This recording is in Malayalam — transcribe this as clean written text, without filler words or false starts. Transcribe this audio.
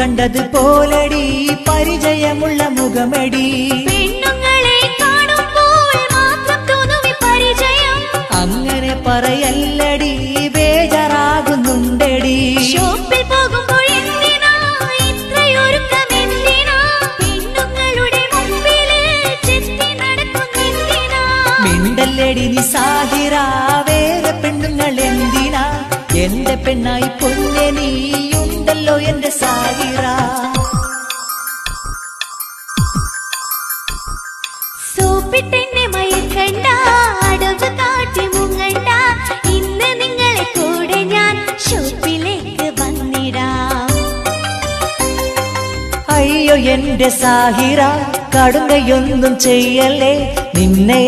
കണ്ടത് പോലടി പരിചയമുള്ള മുഖമടി പെണ്ണുങ്ങളെ കാണുമ്പോൾ മാത്രം തോന്നുമി പരിചയം അങ്ങനെ പറയല്ലടി ബേജാറാകുന്നുണ്ടടി ഷോപ്പിൽ പോകുമ്പോൾ എന്തിനാ ഇത്രയൊരുക്കമെന്തിനാ പെണ്ണുങ്ങളുടെ മുമ്പിൽ ചെത്തി നടക്കുന്നെന്തിനാ മിണ്ടല്ലടി നീ സാഹിറ വേറെ പെണ്ണുങ്ങൾ എന്തിനാ എന്റെ പെണ്ണായി പൊന്നെ നീയുണ്ടല്ലോ എന്റെ സാഹിറ സോപ്പിട്ടെന്നെ മയക്കണ്ട അടവ് കാട്ടി മുങ്ങണ്ട ഇന്ന് നിങ്ങളെ കൂടെ ഞാൻ ഷോപ്പിലേക്ക് വന്നിടാം അയ്യോ എന്റെ സാഹിറ കടുങ്കയൊന്നും ചെയ്യല്ലേ നിന്നെ